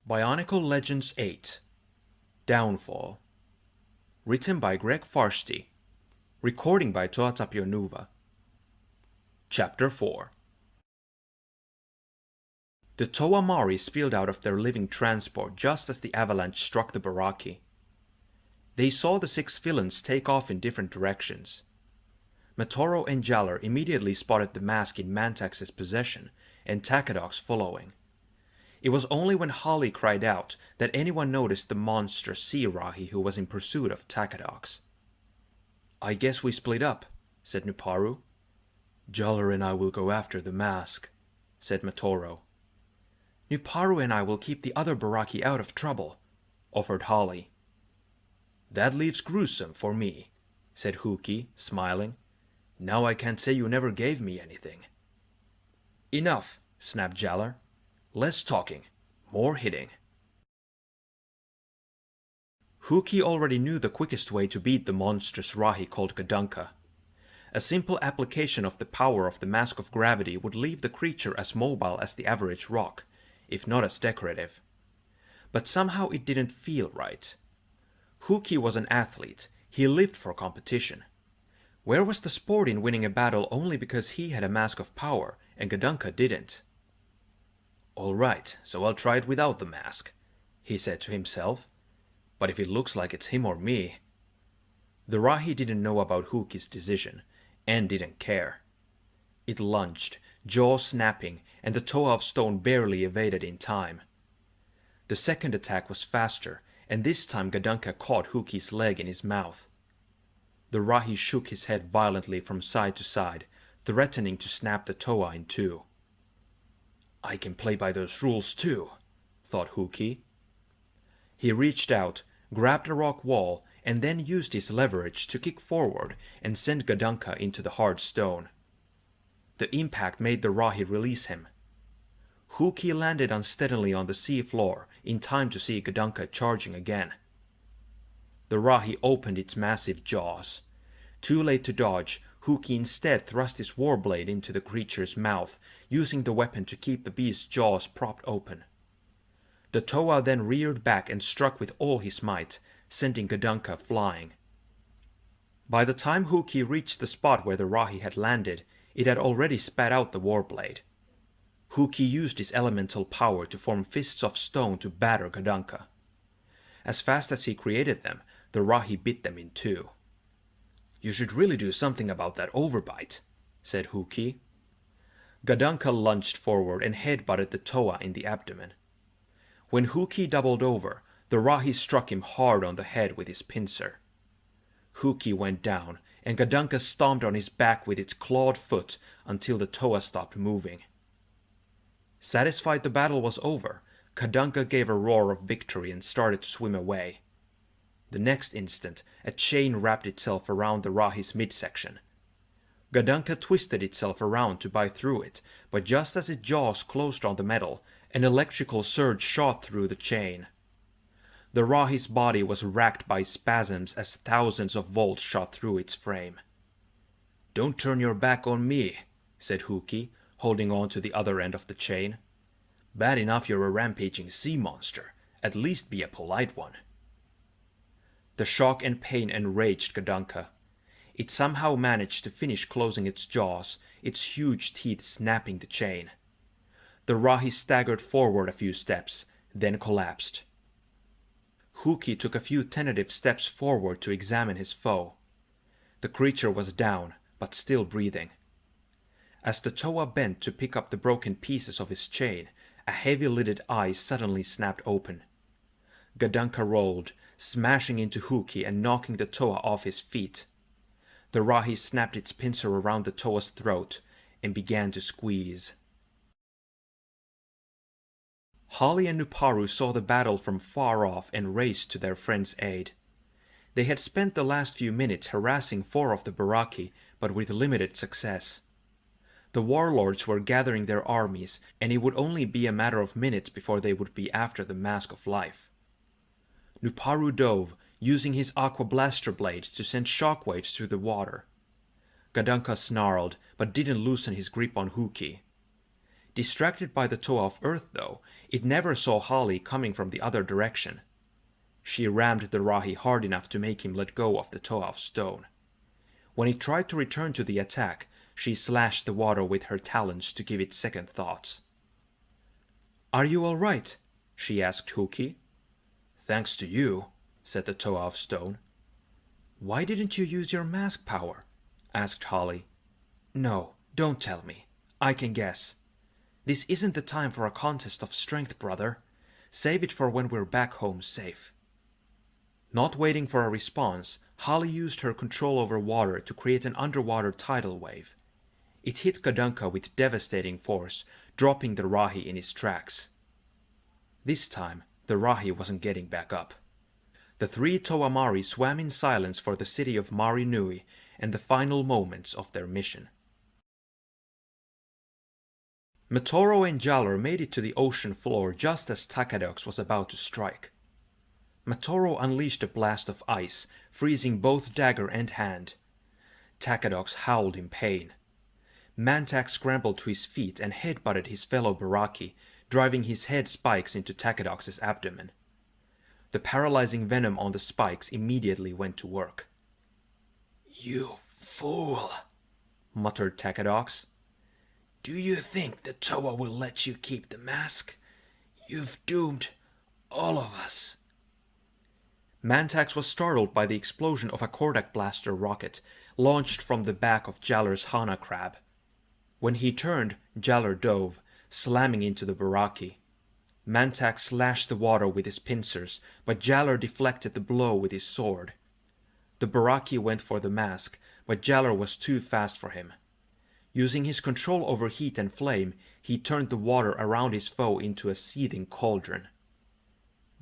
Bionicle Legends 8 Downfall. Written by Greg Farsty. Recording by Toatapio Nuva. Chapter 4. The Toa Mari spilled out of their living transport just as the avalanche struck the baraki. They saw the 6 villains take off in different directions. Matoro and Jaller immediately spotted the mask in Mantack's possession, and Takadox following. It was only when Holly cried out that anyone noticed the monstrous sea rahi who was in pursuit of Takadox. "I guess we split up," said Nuparu. "Jaller and I will go after the mask," said Matoro. "Nuparu and I will keep the other baraki out of trouble," offered Holly. "That leaves Gruesome for me," said Hooky, smiling. "Now I can't say you never gave me anything." "Enough," snapped Jaller. "Less talking, more hitting." Hooky already knew the quickest way to beat the monstrous rahi called Gadunka. A simple application of the power of the Mask of Gravity would leave the creature as mobile as the average rock, if not as decorative. But somehow it didn't feel right. Hooky was an athlete, he lived for competition. Where was the sport in winning a battle only because he had a Mask of Power and Gadunka didn't? "Alright, so I'll try it without the mask," he said to himself. "But if it looks like it's him or me..." The rahi didn't know about Hooky's decision, and didn't care. It lunged, jaw snapping, and the Toa of Stone barely evaded in time. The second attack was faster, and this time Gadunka caught Hooky's leg in his mouth. The rahi shook his head violently from side to side, threatening to snap the Toa in two. "I can play by those rules too," thought Hooky. He reached out, grabbed a rock wall, and then used his leverage to kick forward and send Gadunka into the hard stone. The impact made the rahi release him. Hooky landed unsteadily on the sea floor in time to see Gadunka charging again. The rahi opened its massive jaws. Too late to dodge, Hooky instead thrust his warblade into the creature's mouth, using the weapon to keep the beast's jaws propped open. The Toa then reared back and struck with all his might, sending Gadunka flying. By the time Hooky reached the spot where the rahi had landed, it had already spat out the warblade. Hooky used his elemental power to form fists of stone to batter Gadunka. As fast as he created them, the rahi bit them in two. "You should really do something about that overbite," said Hooky. Gadunka lunged forward and headbutted the Toa in the abdomen. When Hooky doubled over, the rahi struck him hard on the head with his pincer. Hooky went down, and Gadunka stomped on his back with its clawed foot until the Toa stopped moving. Satisfied the battle was over, Gadunka gave a roar of victory and started to swim away. The next instant, a chain wrapped itself around the rahi's midsection. Gadunka twisted itself around to bite through it, but just as its jaws closed on the metal, an electrical surge shot through the chain. The rahi's body was racked by spasms as thousands of volts shot through its frame. "Don't turn your back on me," said Hooky, holding on to the other end of the chain. "Bad enough you're a rampaging sea monster. At least be a polite one." The shock and pain enraged Gadunka. It somehow managed to finish closing its jaws, its huge teeth snapping the chain. The rahi staggered forward a few steps, then collapsed. Hooky took a few tentative steps forward to examine his foe. The creature was down, but still breathing. As the Toa bent to pick up the broken pieces of his chain, a heavy-lidded eye suddenly snapped open. Gadunka rolled, smashing into Hooky and knocking the Toa off his feet. The rahi snapped its pincer around the Toa's throat and began to squeeze. Holly and Nuparu saw the battle from far off and raced to their friend's aid. They had spent the last few minutes harassing 4 of the baraki, but with limited success. The warlords were gathering their armies, and it would only be a matter of minutes before they would be after the Mask of Life. Nuparu dove, using his aqua blaster blade to send shockwaves through the water. Gadunka snarled, but didn't loosen his grip on Hooky. Distracted by the Toa of Earth, though, It never saw Holly coming from the other direction. She rammed the Rahi hard enough to make him let go of the Toa of stone. When he tried to return to the attack, she slashed the water with her talons to give it second thoughts. "Are you all right?" she asked Hooky. "Thanks to you," said the Toa of stone. "Why didn't you use your mask power?" asked Holly. "No, don't tell me. I can guess. This isn't the time for a contest of strength, brother. Save it for when we're back home safe." Not waiting for a response, Holly used her control over water to create an underwater tidal wave. It hit Gadunka with devastating force, dropping the Rahi in his tracks. This time, the Rahi wasn't getting back up. The three Toamari swam in silence for the city of Mari Nui and the final moments of their mission. Matoro and Jalor made it to the ocean floor just as Takadox was about to strike. Matoro unleashed a blast of ice, freezing both dagger and hand. Takadox howled in pain. Mantack scrambled to his feet and headbutted his fellow Baraki, driving his head spikes into Takadox's abdomen. The paralyzing venom on the spikes immediately went to work. "You fool," muttered Takadox. "Do you think the Toa will let you keep the mask? You've doomed all of us." Mantax was startled by the explosion of a Kordak blaster rocket launched from the back of Jalor's Hana crab. When he turned, Jalor dove, slamming into the Baraki. Mantack slashed the water with his pincers, but Jalor deflected the blow with his sword. The Baraki went for the mask, but Jalor was too fast for him. Using his control over heat and flame, he turned the water around his foe into a seething cauldron.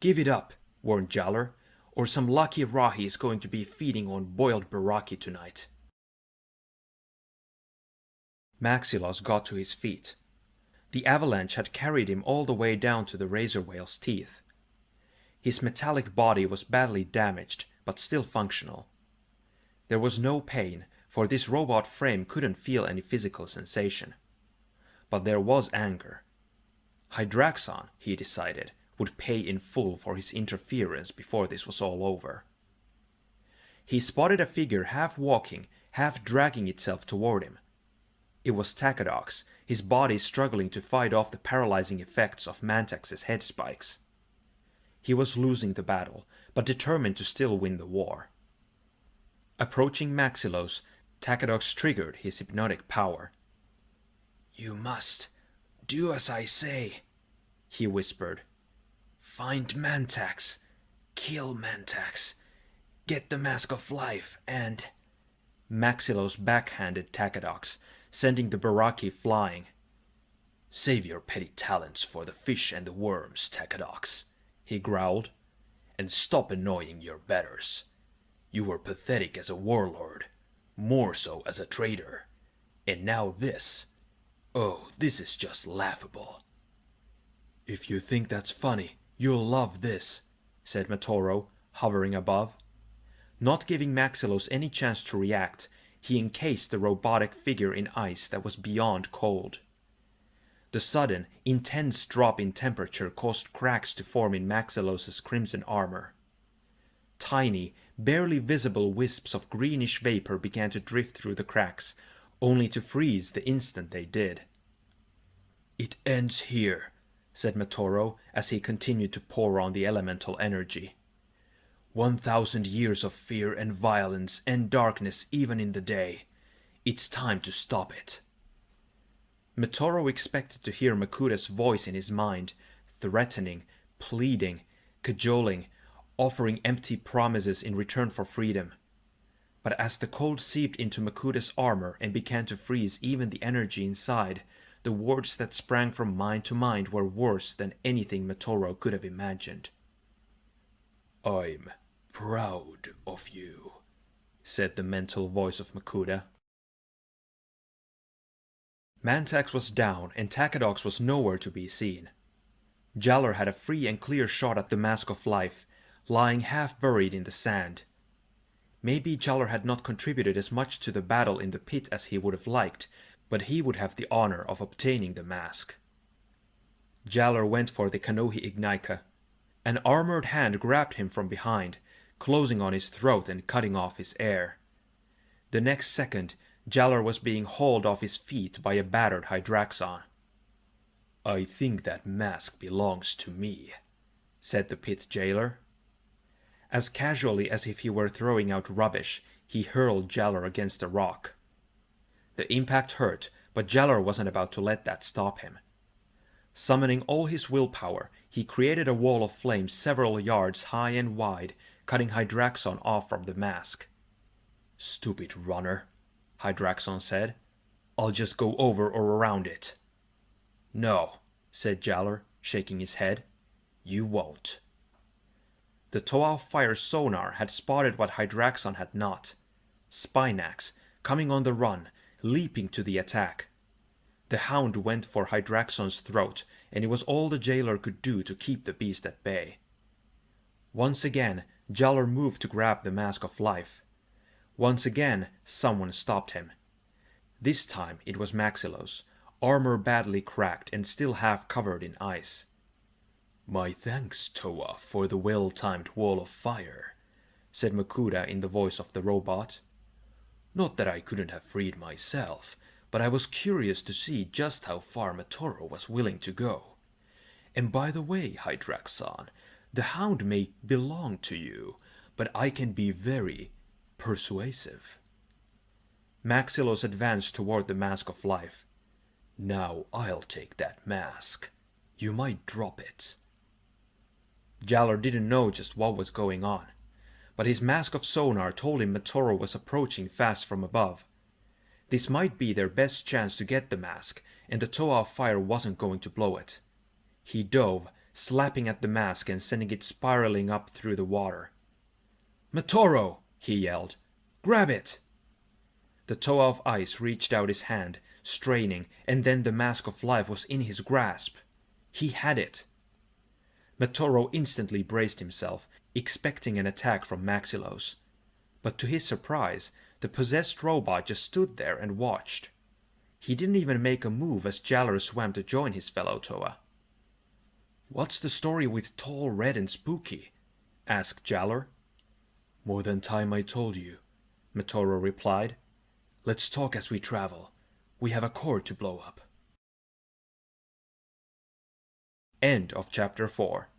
"Give it up," warned Jalor, "or some lucky Rahi is going to be feeding on boiled Baraki tonight." Maxilos got to his feet. The avalanche had carried him all the way down to the razor whale's teeth. His metallic body was badly damaged, but still functional. There was no pain, for this robot frame couldn't feel any physical sensation. But there was anger. Hydraxon, he decided, would pay in full for his interference before this was all over. He spotted a figure half walking, half dragging itself toward him. It was Takadox, his body struggling to fight off the paralyzing effects of Mantax's head spikes. He was losing the battle, but determined to still win the war. Approaching Maxilos, Takadox triggered his hypnotic power. "You must do as I say," he whispered. "Find Mantax, kill Mantax, get the Mask of Life, and—" Maxilos backhanded Takadox, sending the Baraki flying. "Save your petty talents for the fish and the worms, Takadox," he growled, "and stop annoying your betters. You were pathetic as a warlord, more so as a traitor, and now this. Oh, this is just laughable." "If you think that's funny, you'll love this," said Matoro, hovering above. Not giving Maxilos any chance to react, he encased the robotic figure in ice that was beyond cold. The sudden, intense drop in temperature caused cracks to form in Maxilos's crimson armor. Tiny, barely visible wisps of greenish vapor began to drift through the cracks, only to freeze the instant they did. "It ends here," said Matoro as he continued to pour on the elemental energy. 1,000 years of fear and violence and darkness even in the day. It's time to stop it." Matoro expected to hear Makuda's voice in his mind, threatening, pleading, cajoling, offering empty promises in return for freedom. But as the cold seeped into Makuda's armor and began to freeze even the energy inside, the words that sprang from mind to mind were worse than anything Matoro could have imagined. "I'm proud of you," said the mental voice of Makuda. Mantax was down and Takadox was nowhere to be seen. Jalor had a free and clear shot at the Mask of Life, lying half buried in the sand. Maybe Jalor had not contributed as much to the battle in the pit as he would have liked, but he would have the honor of obtaining the mask. Jalor went for the Kanohi Ignaika. An armored hand grabbed him from behind, closing on his throat and cutting off his air. The next second, Jalor was being hauled off his feet by a battered Hydraxon. "I think that mask belongs to me," said the pit jailer. As casually as if he were throwing out rubbish, he hurled Jalor against a rock. The impact hurt, but Jalor wasn't about to let that stop him. Summoning all his willpower, he created a wall of flame several yards high and wide, cutting Hydraxon off from the mask. "Stupid runner," Hydraxon said. "I'll just go over or around it." "No," said Jalor, shaking his head. "You won't." The Toa of Fire sonar had spotted what Hydraxon had not. Spinax, coming on the run, leaping to the attack. The hound went for Hydraxon's throat, and it was all the jailer could do to keep the beast at bay. Once again, Jalor moved to grab the Mask of Life. Once again, someone stopped him. This time it was Maxilos, armor badly cracked and still half covered in ice. "My thanks, Toa, for the well-timed wall of fire," said Makuta in the voice of the robot. "Not that I couldn't have freed myself, but I was curious to see just how far Matoro was willing to go. And by the way, Hydraxon, the hound may belong to you, but I can be very persuasive." Maxilos advanced toward the Mask of Life. "Now I'll take that mask. You might drop it." Jalor didn't know just what was going on, but his mask of sonar told him Matoro was approaching fast from above. This might be their best chance to get the mask, and the Toa of Fire wasn't going to blow it. He dove, slapping at the mask and sending it spiraling up through the water. "Matoro!" he yelled. "Grab it!" The Toa of Ice reached out his hand, straining, and then the Mask of Life was in his grasp. He had it. Matoro instantly braced himself, expecting an attack from Maxilos. But to his surprise, the possessed robot just stood there and watched. He didn't even make a move as Jalor swam to join his fellow Toa. "What's the story with Tall, Red, and Spooky?" asked Jalor. "More than time I told you," Matoro replied. "Let's talk as we travel. We have a core to blow up." End of Chapter 4.